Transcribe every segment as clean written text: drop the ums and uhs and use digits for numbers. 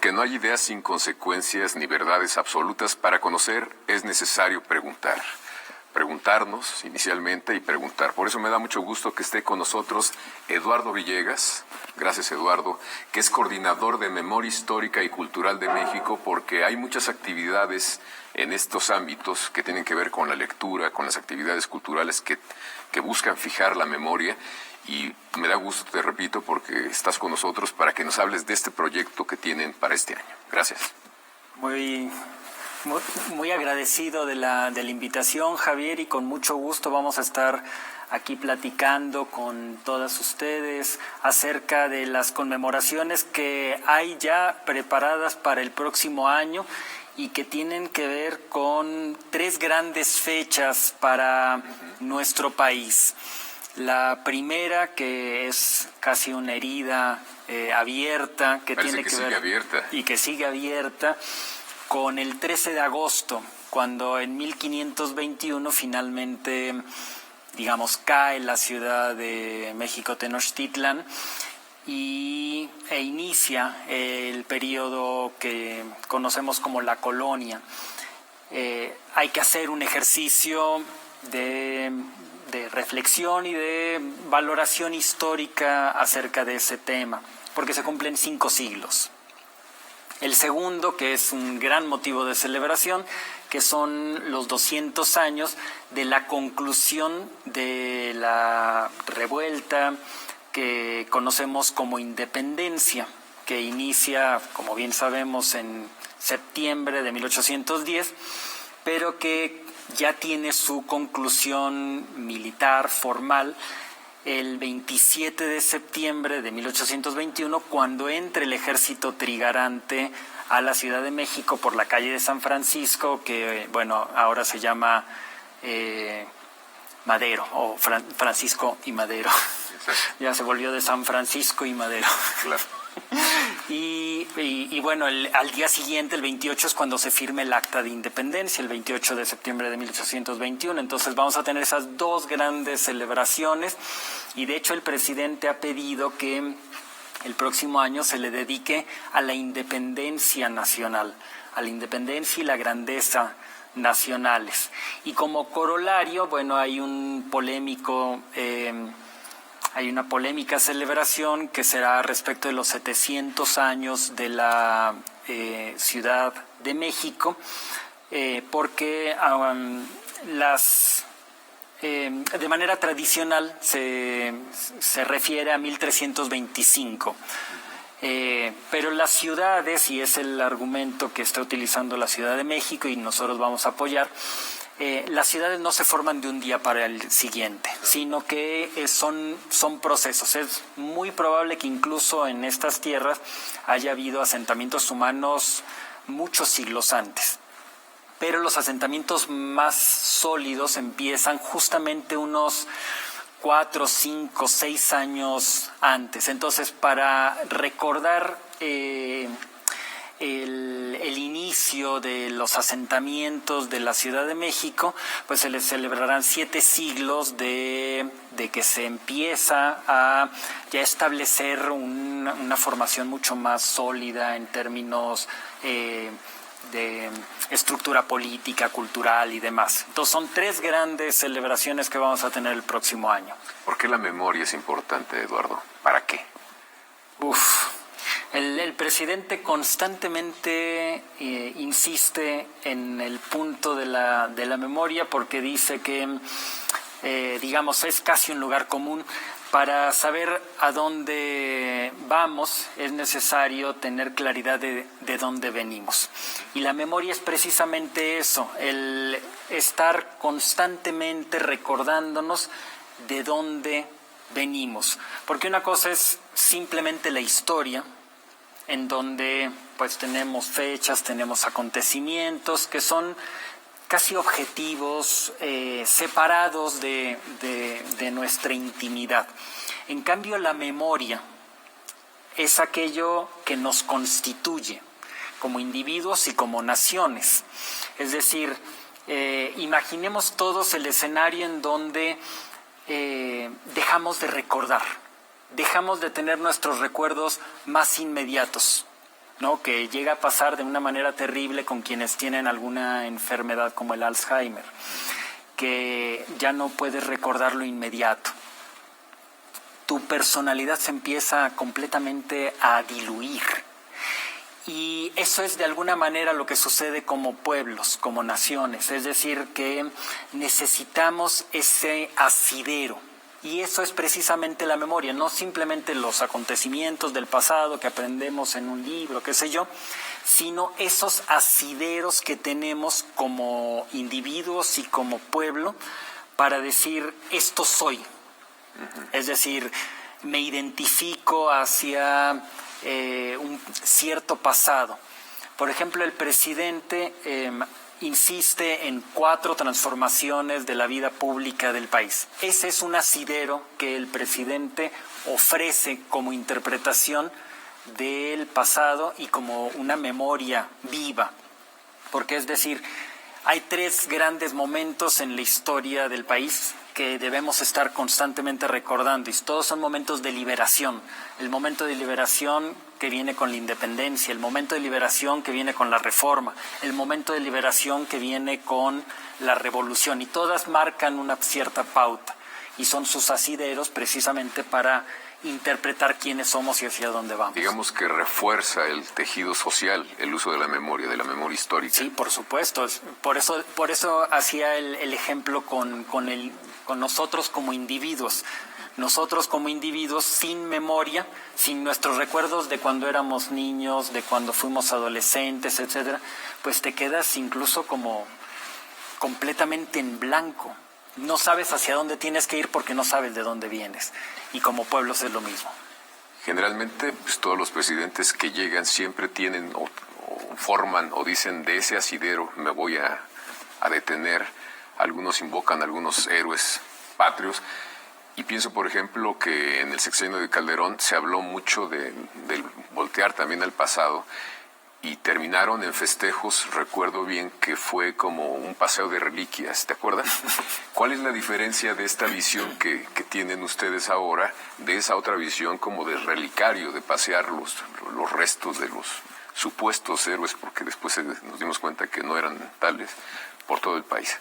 porque no hay ideas sin consecuencias ni verdades absolutas. Para conocer es necesario preguntar. Preguntarnos inicialmente y preguntar. Por eso me da mucho gusto que esté con nosotros Eduardo Villegas, gracias Eduardo, que es coordinador de Memoria Histórica y Cultural de México, porque hay muchas actividades en estos ámbitos que tienen que ver con la lectura, con las actividades culturales que buscan fijar la memoria. Y me da gusto, te repito, porque estás con nosotros para que nos hables de este proyecto que tienen para este año. Gracias. Muy agradecido de la invitación, Javier, y con mucho gusto vamos a estar aquí platicando con todas ustedes acerca de las conmemoraciones que hay ya preparadas para el próximo año y que tienen que ver con 3 grandes fechas para nuestro país. La primera, que es casi una herida abierta, que tiene que ver abierta. Y que sigue abierta, con el 13 de agosto, cuando en 1521 finalmente, cae la ciudad de México Tenochtitlan e inicia el periodo que conocemos como la colonia. Hay que hacer un ejercicio de reflexión y de valoración histórica acerca de ese tema, porque se cumplen 5 siglos. El segundo, que es un gran motivo de celebración, que son los 200 años de la conclusión de la revuelta que conocemos como independencia, que inicia, como bien sabemos, en septiembre de 1810, pero que ya tiene su conclusión militar formal el 27 de septiembre de 1821, cuando entra el ejército trigarante a la Ciudad de México por la calle de San Francisco, que ahora se llama Madero, o Francisco y Madero. Ya se volvió de San Francisco y Madero. Claro. Al día siguiente, el 28, es cuando se firma el Acta de Independencia, el 28 de septiembre de 1821. Entonces vamos a tener esas 2 grandes celebraciones, y de hecho el presidente ha pedido que el próximo año se le dedique a la independencia nacional, a la independencia y la grandeza nacionales. Y como corolario, hay una polémica celebración que será respecto de los 700 años de la Ciudad de México, porque de manera tradicional se refiere a 1325. Pero las ciudades, y es el argumento que está utilizando la Ciudad de México y nosotros vamos a apoyar, las ciudades no se forman de un día para el siguiente, sino que son procesos. Es muy probable que incluso en estas tierras haya habido asentamientos humanos muchos siglos antes. Pero los asentamientos más sólidos empiezan justamente unos 4, 5, 6 años antes. Entonces, para recordar el inicio de los asentamientos de la Ciudad de México, pues se les celebrarán 7 siglos de que se empieza a ya establecer una formación mucho más sólida en términos de estructura política, cultural y demás. Entonces son 3 grandes celebraciones que vamos a tener el próximo año. ¿Por qué la memoria es importante, Eduardo? ¿Para qué? El presidente constantemente insiste en el punto de la memoria, porque dice que, es casi un lugar común. Para saber a dónde vamos es necesario tener claridad de dónde venimos. Y la memoria es precisamente eso, el estar constantemente recordándonos de dónde venimos. Porque una cosa es simplemente la historia, en donde pues tenemos fechas, tenemos acontecimientos que son casi objetivos, separados de nuestra intimidad. En cambio, la memoria es aquello que nos constituye como individuos y como naciones. Es decir, imaginemos todos el escenario en donde dejamos de recordar, dejamos de tener nuestros recuerdos más inmediatos. ¿no? Que llega a pasar de una manera terrible con quienes tienen alguna enfermedad como el Alzheimer, que ya no puedes recordar lo inmediato. Tu personalidad se empieza completamente a diluir. Y eso es de alguna manera lo que sucede como pueblos, como naciones. Es decir, que necesitamos ese asidero. Y eso es precisamente la memoria, no simplemente los acontecimientos del pasado que aprendemos en un libro, qué sé yo, sino esos asideros que tenemos como individuos y como pueblo para decir, esto soy. Es decir, me identifico hacia un cierto pasado. Por ejemplo, el presidente insiste en 4 transformaciones de la vida pública del país. Ese es un asidero que el presidente ofrece como interpretación del pasado y como una memoria viva. Porque es decir, hay 3 grandes momentos en la historia del país que debemos estar constantemente recordando, y todos son momentos de liberación. El momento de liberación que viene con la independencia, el momento de liberación que viene con la reforma, el momento de liberación que viene con la revolución, y todas marcan una cierta pauta, y son sus asideros precisamente para interpretar quiénes somos y hacia dónde vamos. Digamos que refuerza el tejido social, el uso de la memoria histórica. Sí, por supuesto. Por eso hacía el ejemplo con nosotros como individuos. Nosotros como individuos sin memoria, sin nuestros recuerdos de cuando éramos niños, de cuando fuimos adolescentes, etcétera, pues te quedas incluso como completamente en blanco. No sabes hacia dónde tienes que ir porque no sabes de dónde vienes. Y como pueblos es lo mismo. Generalmente, pues, todos los presidentes que llegan siempre tienen o forman o dicen, de ese asidero me voy a detener. Algunos invocan a algunos héroes patrios. Y pienso, por ejemplo, que en el sexenio de Calderón se habló mucho del voltear también al pasado, y terminaron en festejos. Recuerdo bien que fue como un paseo de reliquias, ¿te acuerdas? ¿Cuál es la diferencia de esta visión que tienen ustedes ahora, de esa otra visión como de relicario, de pasear los restos de los supuestos héroes, porque después nos dimos cuenta que no eran tales, por todo el país?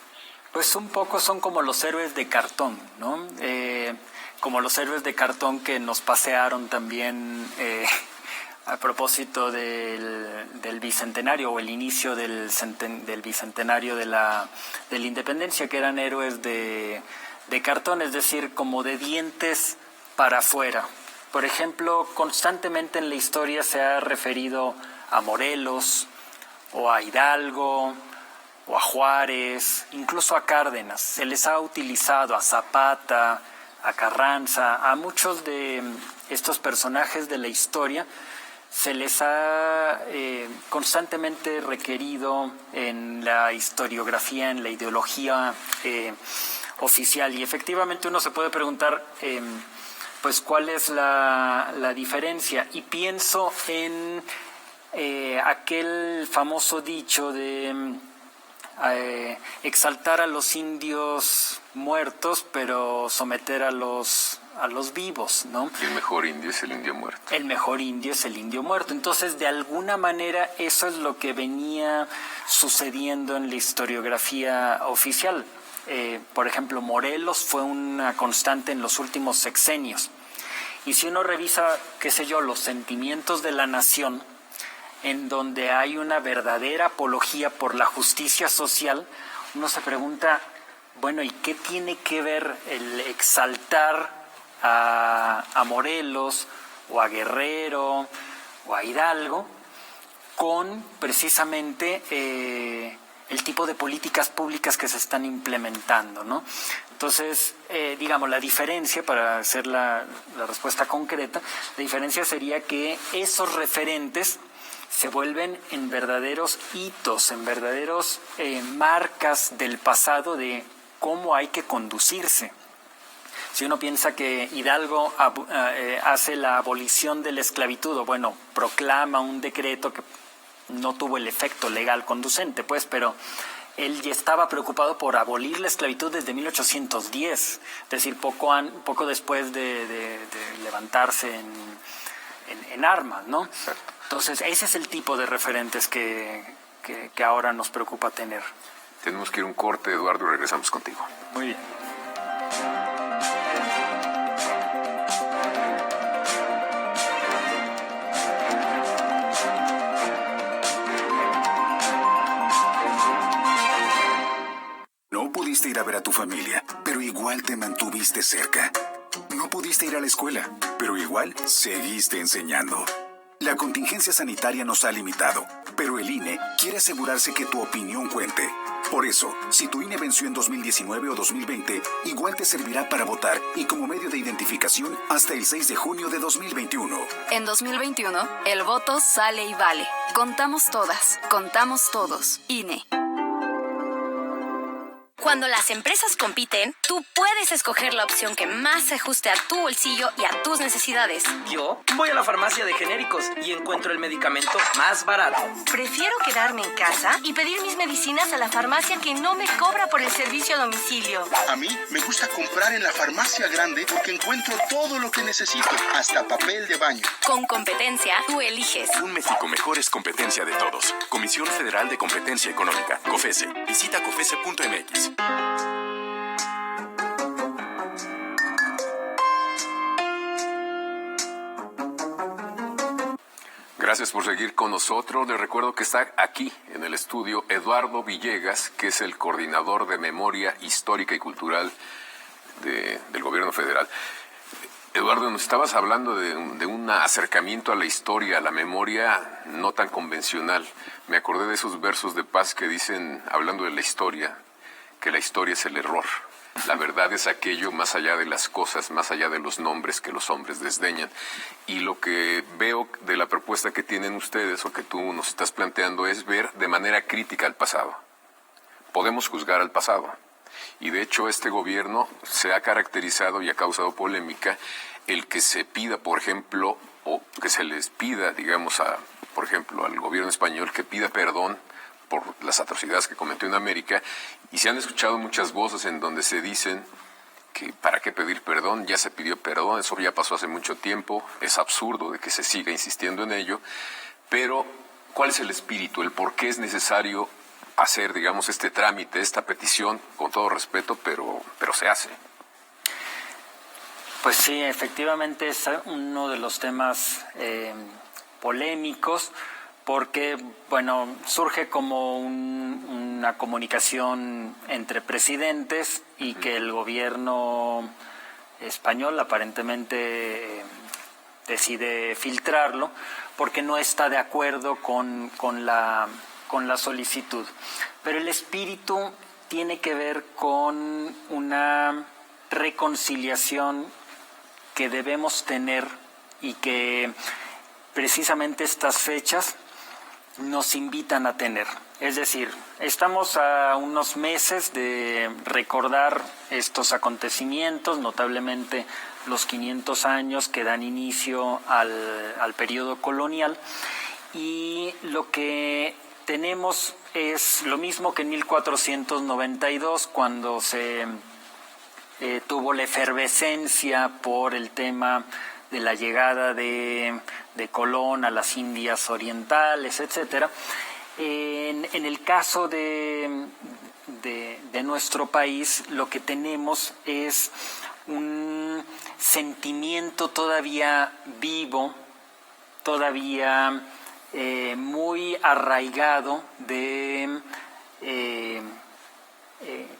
Pues un poco son como los héroes de cartón, ¿no? Como los héroes de cartón que nos pasearon también a propósito del bicentenario, o el inicio del bicentenario de la independencia, que eran héroes de cartón, es decir, como de dientes para afuera. Por ejemplo, constantemente en la historia se ha referido a Morelos, o a Hidalgo, o a Juárez, incluso a Cárdenas. Se les ha utilizado a Zapata, a Carranza, a muchos de estos personajes de la historia. Se les ha constantemente requerido en la historiografía, en la ideología oficial. Y efectivamente uno se puede preguntar, pues, ¿cuál es la diferencia? Y pienso en aquel famoso dicho de exaltar a los indios muertos, pero someter a los vivos, ¿no? Y el mejor indio es el indio muerto. El mejor indio es el indio muerto. Entonces, de alguna manera, eso es lo que venía sucediendo en la historiografía oficial. Por ejemplo, Morelos fue una constante en los últimos sexenios. Y si uno revisa, qué sé yo, los sentimientos de la nación, en donde hay una verdadera apología por la justicia social, uno se pregunta, bueno, ¿y qué tiene que ver el exaltar a Morelos, o a Guerrero, o a Hidalgo, con precisamente el tipo de políticas públicas que se están implementando, ¿no? Entonces, digamos, la diferencia, para hacer la respuesta concreta, la diferencia sería que esos referentes se vuelven en verdaderos hitos, en verdaderos marcas del pasado de cómo hay que conducirse. Si uno piensa que Hidalgo hace la abolición de la esclavitud, o bueno, proclama un decreto que no tuvo el efecto legal conducente, pues, pero él ya estaba preocupado por abolir la esclavitud desde 1810, es decir, poco después de levantarse en armas, ¿no? Exacto. Entonces, ese es el tipo de referentes que ahora nos preocupa tener. Tenemos que ir a un corte, Eduardo, y regresamos contigo. Muy bien. No pudiste ir a ver a tu familia, pero igual te mantuviste cerca. No pudiste ir a la escuela, pero igual seguiste enseñando. La contingencia sanitaria nos ha limitado, pero el INE quiere asegurarse que tu opinión cuente. Por eso, si tu INE venció en 2019 o 2020, igual te servirá para votar y como medio de identificación hasta el 6 de junio de 2021. En 2021, el voto sale y vale. Contamos todas, contamos todos. INE. Cuando las empresas compiten, tú puedes escoger la opción que más se ajuste a tu bolsillo y a tus necesidades. Yo voy a la farmacia de genéricos y encuentro el medicamento más barato. Prefiero quedarme en casa y pedir mis medicinas a la farmacia que no me cobra por el servicio a domicilio. A mí me gusta comprar en la farmacia grande porque encuentro todo lo que necesito, hasta papel de baño. Con competencia, tú eliges. Un México mejor es competencia de todos. Comisión Federal de Competencia Económica, COFESE. Visita COFESE.mx. Gracias por seguir con nosotros. Les recuerdo que está aquí en el estudio Eduardo Villegas, que es el coordinador de Memoria Histórica y Cultural del Gobierno Federal. Eduardo, nos estabas hablando de un acercamiento a la historia, a la memoria no tan convencional. Me acordé de esos versos de Paz que dicen, hablando de la historia, que la historia es el error. La verdad es aquello más allá de las cosas, más allá de los nombres que los hombres desdeñan. Y lo que veo de la propuesta que tienen ustedes o que tú nos estás planteando es ver de manera crítica al pasado. Podemos juzgar al pasado. Y de hecho este gobierno se ha caracterizado y ha causado polémica el que se pida, por ejemplo, o que se les pida, digamos, por ejemplo, al gobierno español que pida perdón por las atrocidades que cometió en América, y se han escuchado muchas voces en donde se dicen que para qué pedir perdón, ya se pidió perdón, eso ya pasó hace mucho tiempo, es absurdo de que se siga insistiendo en ello, pero ¿cuál es el espíritu, el por qué es necesario hacer, digamos, este trámite, esta petición, con todo respeto, pero se hace? Pues sí, efectivamente es uno de los temas polémicos, porque, bueno, surge como una comunicación entre presidentes y que el gobierno español aparentemente decide filtrarlo porque no está de acuerdo con la solicitud. Pero el espíritu tiene que ver con una reconciliación que debemos tener y que precisamente estas fechas nos invitan a tener. Es decir, estamos a unos meses de recordar estos acontecimientos, notablemente los 500 años que dan inicio al periodo colonial, y lo que tenemos es lo mismo que en 1492, cuando se tuvo la efervescencia por el tema de la llegada de Colón a las Indias Orientales, etcétera. En el caso de nuestro país, lo que tenemos es un sentimiento todavía vivo, todavía muy arraigado de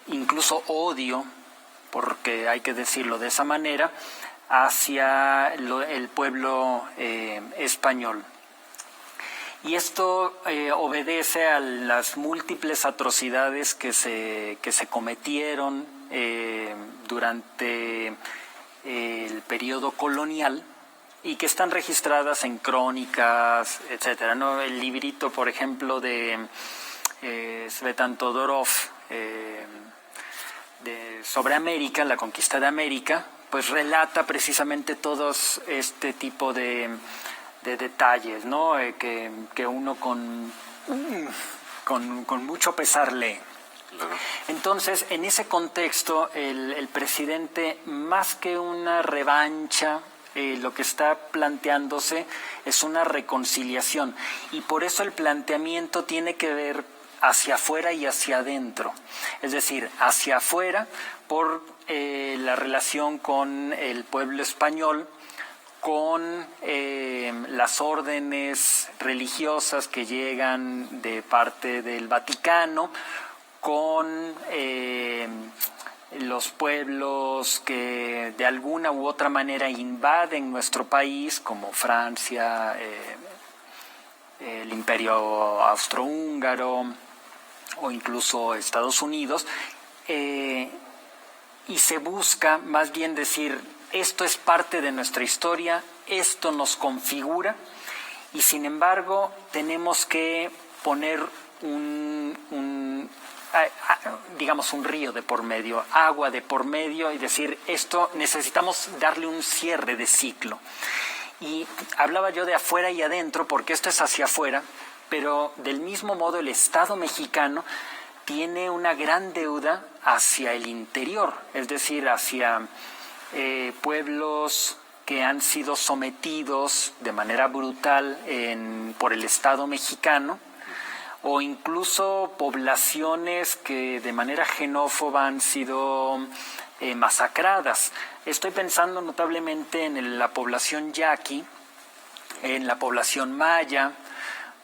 incluso odio, porque hay que decirlo de esa manera, hacia el pueblo español. Y esto obedece a las múltiples atrocidades que se cometieron durante el periodo colonial y que están registradas en crónicas, etcétera, ¿no? El librito, por ejemplo, de Svetan Todorov sobre América, la conquista de América, pues relata precisamente todos este tipo de detalles, ¿no? Que uno con mucho pesar lee. Entonces, en ese contexto, el presidente, más que una revancha, lo que está planteándose es una reconciliación, y por eso el planteamiento tiene que ver hacia afuera y hacia adentro. Es decir, hacia afuera por la relación con el pueblo español, con las órdenes religiosas que llegan de parte del Vaticano, con los pueblos que de alguna u otra manera invaden nuestro país, como Francia, el Imperio Austrohúngaro o incluso Estados Unidos, y se busca más bien decir, esto es parte de nuestra historia, esto nos configura, y sin embargo tenemos que poner digamos un río de por medio, agua de por medio, y decir, esto necesitamos darle un cierre de ciclo. Y hablaba yo de afuera y adentro, porque esto es hacia afuera, pero del mismo modo el Estado mexicano tiene una gran deuda hacia el interior, es decir, hacia pueblos que han sido sometidos de manera brutal por el Estado mexicano, o incluso poblaciones que de manera xenófoba han sido masacradas. Estoy pensando notablemente en la población yaqui, en la población maya,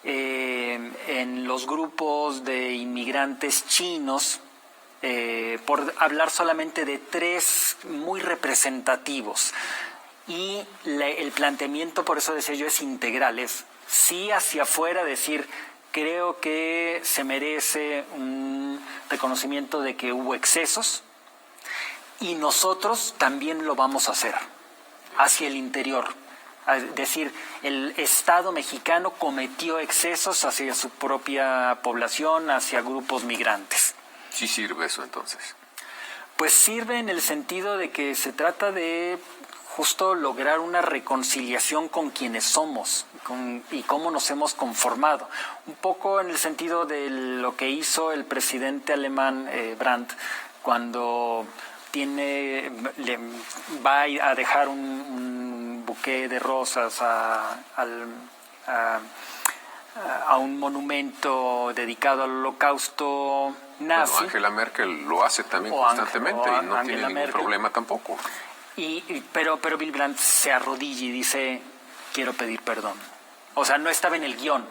en los grupos de inmigrantes chinos, por hablar solamente de 3 muy representativos. Y el planteamiento, por eso decía yo, es integral, es sí hacia afuera, decir, creo que se merece un reconocimiento de que hubo excesos, y nosotros también lo vamos a hacer hacia el interior. Es decir, el Estado mexicano cometió excesos hacia su propia población, hacia grupos migrantes. ¿Sí sirve eso entonces? Pues sirve en el sentido de que se trata de justo lograr una reconciliación con quienes somos y cómo nos hemos conformado. Un poco en el sentido de lo que hizo el presidente alemán Brandt cuando va a dejar un buque de rosas a un monumento dedicado al Holocausto nazi. Bueno, Angela Merkel lo hace también constantemente y no tiene ningún problema tampoco. Pero Willy Brandt se arrodilla y dice, quiero pedir perdón. O sea, no estaba en el guión.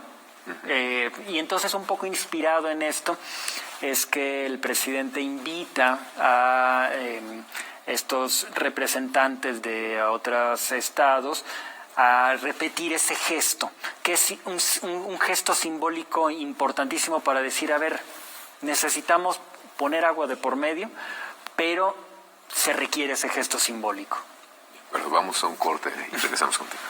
Y entonces, un poco inspirado en esto, es que el presidente invita a estos representantes de otros estados a repetir ese gesto, que es un gesto simbólico importantísimo para decir, a ver, necesitamos poner agua de por medio, pero se requiere ese gesto simbólico. Bueno, vamos a un corte y regresamos contigo.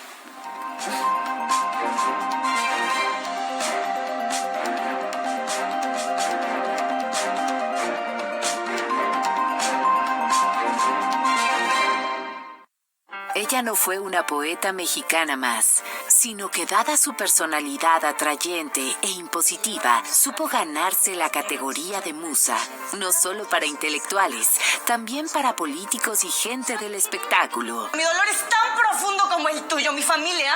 Ella no fue una poeta mexicana más, sino que dada su personalidad atrayente e impositiva, supo ganarse la categoría de musa, no solo para intelectuales, también para políticos y gente del espectáculo. Mi dolor es tan profundo como el tuyo, mi familia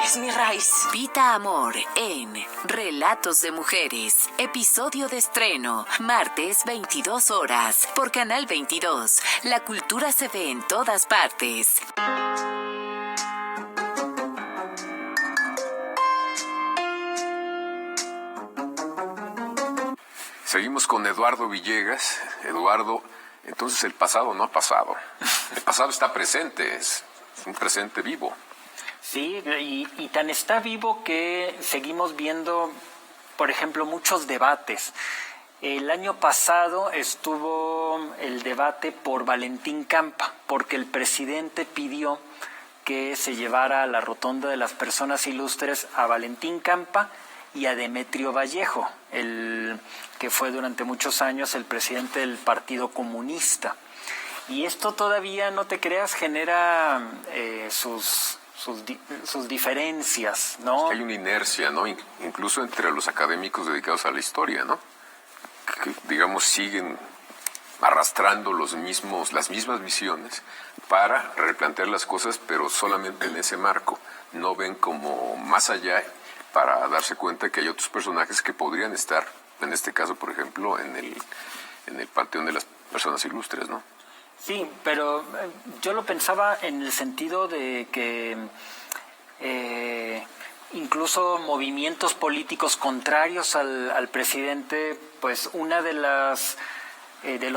es mi raíz. Pita Amor en Relatos de Mujeres, episodio de estreno, martes 22 horas, por Canal 22. La cultura se ve en todas partes. Seguimos con Eduardo Villegas. Eduardo, entonces el pasado no ha pasado. El pasado está presente, es un presente vivo. Sí, y tan está vivo que seguimos viendo, por ejemplo, muchos debates. El año pasado estuvo el debate por Valentín Campa, porque el presidente pidió que se llevara a la Rotonda de las Personas Ilustres a Valentín Campa y a Demetrio Vallejo, el que fue durante muchos años el presidente del Partido Comunista. Y esto todavía, no te creas, genera sus diferencias, ¿no? Hay una inercia, ¿no? Incluso entre los académicos dedicados a la historia, ¿no? Que, digamos, siguen arrastrando las mismas visiones para replantear las cosas, pero solamente en ese marco. No ven como más allá para darse cuenta que hay otros personajes que podrían estar, en este caso, por ejemplo, en el panteón de las personas ilustres, ¿no? Sí, pero yo lo pensaba en el sentido de que incluso movimientos políticos contrarios al presidente, pues una de los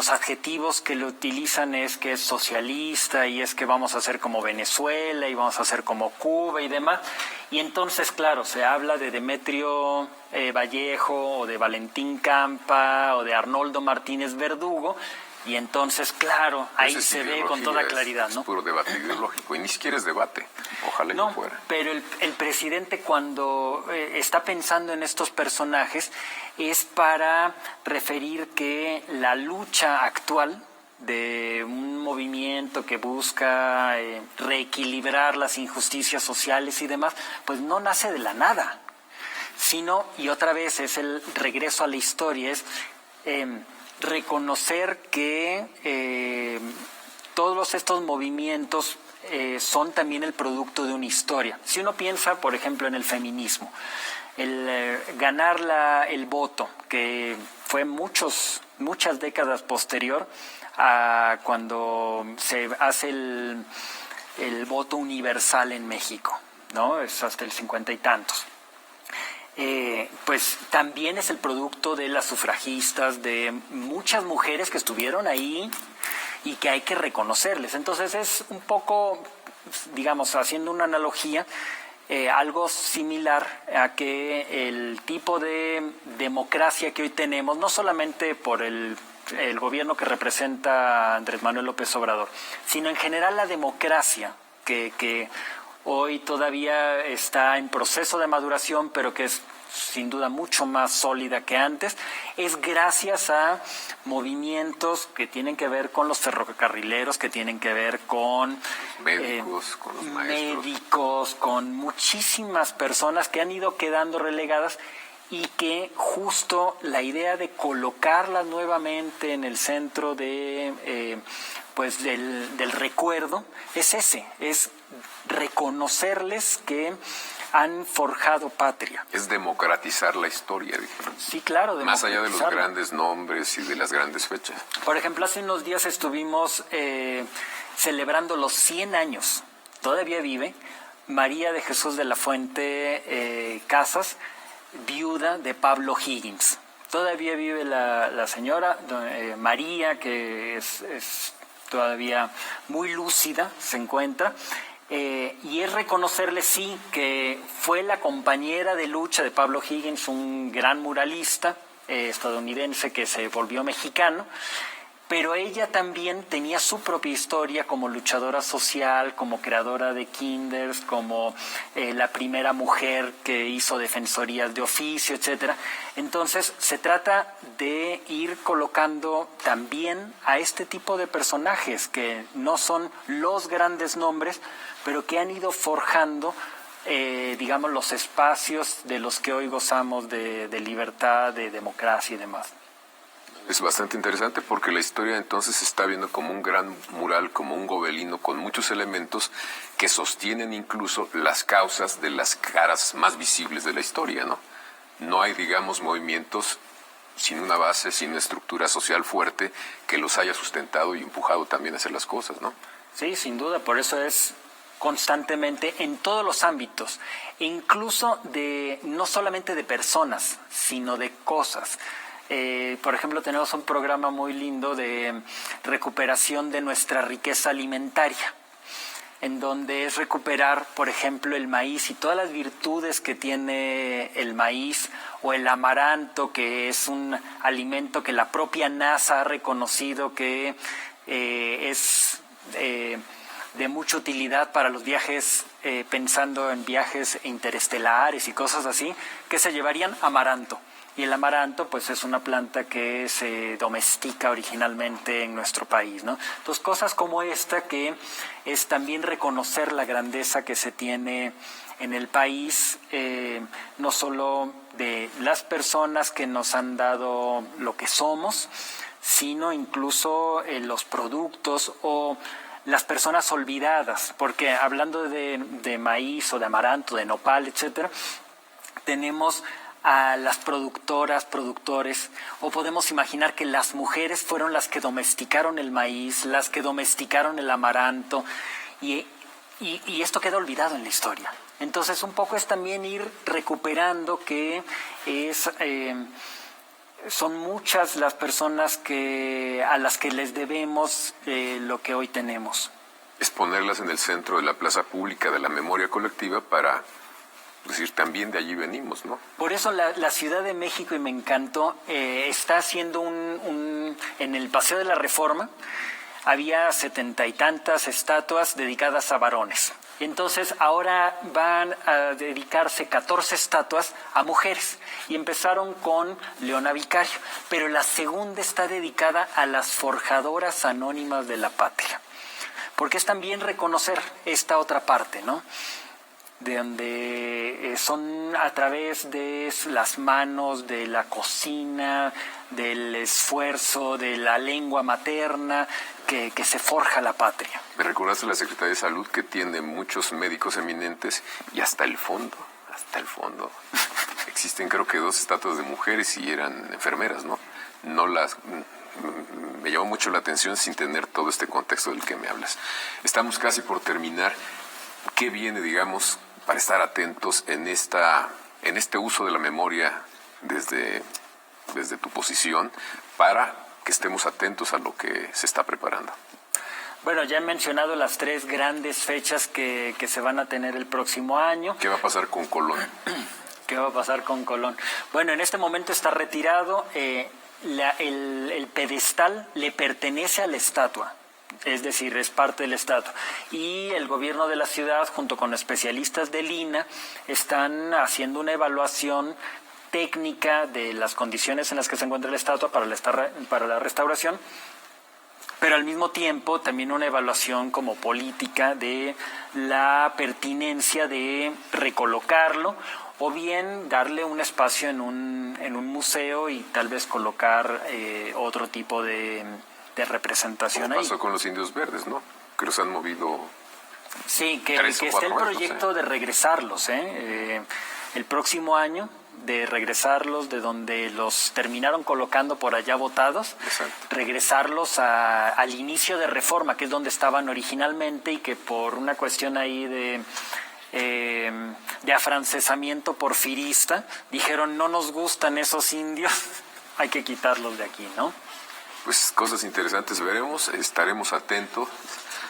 adjetivos que le utilizan es que es socialista y es que vamos a hacer como Venezuela y vamos a hacer como Cuba y demás. Y entonces, claro, se habla de Demetrio Vallejo o de Valentín Campa o de Arnoldo Martínez Verdugo. Y entonces, claro, ahí se ve con toda claridad, ¿no? Es puro debate ideológico, y ni siquiera es debate. Ojalá no que fuera. Pero el presidente, cuando está pensando en estos personajes, es para referir que la lucha actual de un movimiento que busca reequilibrar las injusticias sociales y demás, pues no nace de la nada, sino, y otra vez es el regreso a la historia, es reconocer que todos estos movimientos son también el producto de una historia. Si uno piensa, por ejemplo, en el feminismo, el ganar el voto, que fue muchas décadas posterior a cuando se hace el voto universal en México, ¿no? Es hasta el 50 y tantos. Pues también es el producto de las sufragistas, de muchas mujeres que estuvieron ahí y que hay que reconocerles. Entonces es un poco, digamos, haciendo una analogía, algo similar a que el tipo de democracia que hoy tenemos, no solamente por el gobierno que representa Andrés Manuel López Obrador, sino en general la democracia que hoy todavía está en proceso de maduración, pero que es sin duda mucho más sólida que antes, es gracias a movimientos que tienen que ver con los ferrocarrileros, que tienen que ver con médicos, con los maestros, médicos, con muchísimas personas que han ido quedando relegadas, y que justo la idea de colocarlas nuevamente en el centro de pues del recuerdo es reconocerles que han forjado patria. Es democratizar la historia, dijeron. Sí, claro. Más allá de los grandes nombres y de las grandes fechas. Por ejemplo, hace unos días estuvimos celebrando los 100 años, todavía vive, María de Jesús de la Fuente Casas, viuda de Pablo Higgins. Todavía vive la señora María, que es todavía muy lúcida, se encuentra. Y es reconocerle, sí, que fue la compañera de lucha de Pablo Higgins, un gran muralista estadounidense que se volvió mexicano, pero ella también tenía su propia historia como luchadora social, como creadora de kinders, como la primera mujer que hizo defensorías de oficio, etcétera. Entonces, se trata de ir colocando también a este tipo de personajes que no son los grandes nombres, pero que han ido forjando, digamos, los espacios de los que hoy gozamos de libertad, de democracia y demás. Es bastante interesante porque la historia entonces se está viendo como un gran mural, como un gobelino con muchos elementos que sostienen incluso las causas de las caras más visibles de la historia, ¿no? No hay, digamos, movimientos sin una base, sin una estructura social fuerte que los haya sustentado y empujado también a hacer las cosas, ¿no? Sí, sin duda, por eso es constantemente en todos los ámbitos, incluso no solamente de personas, sino de cosas. Por ejemplo, tenemos un programa muy lindo de recuperación de nuestra riqueza alimentaria, en donde es recuperar, por ejemplo, el maíz y todas las virtudes que tiene el maíz, o el amaranto, que es un alimento que la propia NASA ha reconocido que es de mucha utilidad para los viajes, pensando en viajes interestelares y cosas así, que se llevarían amaranto. Y el amaranto, pues, es una planta que se domestica originalmente en nuestro país, ¿no? Entonces, cosas como esta, que es también reconocer la grandeza que se tiene en el país, no solo de las personas que nos han dado lo que somos, sino incluso los productos o las personas olvidadas, porque hablando de maíz o de amaranto, de nopal, etcétera, tenemos a las productoras, productores, o podemos imaginar que las mujeres fueron las que domesticaron el maíz, las que domesticaron el amaranto, y esto queda olvidado en la historia. Entonces, un poco es también ir recuperando que son muchas las personas a las que les debemos lo que hoy tenemos. Es ponerlas en el centro de la plaza pública de la memoria colectiva para decir, también de allí venimos, ¿no? Por eso la Ciudad de México, y me encantó, está haciendo en el Paseo de la Reforma, había 70 y tantas estatuas dedicadas a varones. Entonces ahora van a dedicarse 14 estatuas a mujeres y empezaron con Leona Vicario, pero la segunda está dedicada a las forjadoras anónimas de la patria, porque es también reconocer esta otra parte, ¿no? De donde son a través de las manos, de la cocina, del esfuerzo, de la lengua materna, que se forja la patria. Me recordaste la Secretaría de Salud, que tiene muchos médicos eminentes, y hasta el fondo. Existen creo que 2 estatuas de mujeres y eran enfermeras, ¿no? Me llamó mucho la atención sin tener todo este contexto del que me hablas. Estamos casi por terminar. ¿Qué viene, digamos, para estar atentos en este uso de la memoria desde tu posición, para que estemos atentos a lo que se está preparando? Bueno, ya he mencionado las 3 grandes fechas que se van a tener el próximo año. ¿Qué va a pasar con Colón? ¿Qué va a pasar con Colón? Bueno, en este momento está retirado. El pedestal le pertenece a la estatua. Es decir, es parte del estatua. Y el gobierno de la ciudad, junto con especialistas del INAH, están haciendo una evaluación técnica de las condiciones en las que se encuentra la estatua para la restauración, pero al mismo tiempo también una evaluación como política de la pertinencia de recolocarlo o bien darle un espacio en un museo y tal vez colocar otro tipo de representación ahí. Como pasó con los indios verdes, ¿no? Que los han movido. Sí, que esté el proyecto de regresarlos, el próximo año, de regresarlos de donde los terminaron colocando por allá botados. Exacto. Regresarlos al inicio de Reforma, que es donde estaban originalmente, y que por una cuestión ahí de afrancesamiento porfirista dijeron, no nos gustan esos indios, hay que quitarlos de aquí, ¿no? Pues cosas interesantes veremos, estaremos atentos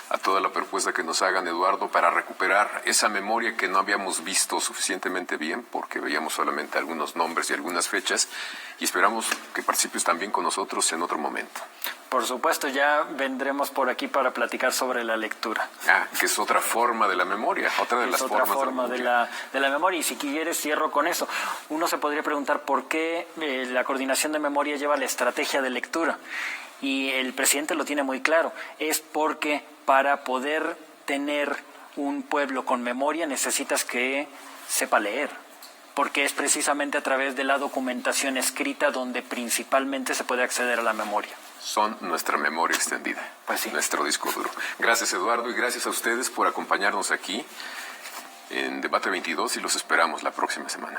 a toda la propuesta que nos hagan, Eduardo, para recuperar esa memoria que no habíamos visto suficientemente bien, porque veíamos solamente algunos nombres y algunas fechas, y esperamos que participes también con nosotros en otro momento. Por supuesto, ya vendremos por aquí para platicar sobre la lectura. Que es otra forma de la memoria, otra de las formas de la memoria. Y si quieres, cierro con eso. Uno se podría preguntar por qué la coordinación de memoria lleva la estrategia de lectura. Y el presidente lo tiene muy claro. Es porque para poder tener un pueblo con memoria necesitas que sepa leer. Porque es precisamente a través de la documentación escrita donde principalmente se puede acceder a la memoria. Son nuestra memoria extendida, pues sí, nuestro disco duro. Gracias, Eduardo, y gracias a ustedes por acompañarnos aquí en Debate 22, y los esperamos la próxima semana.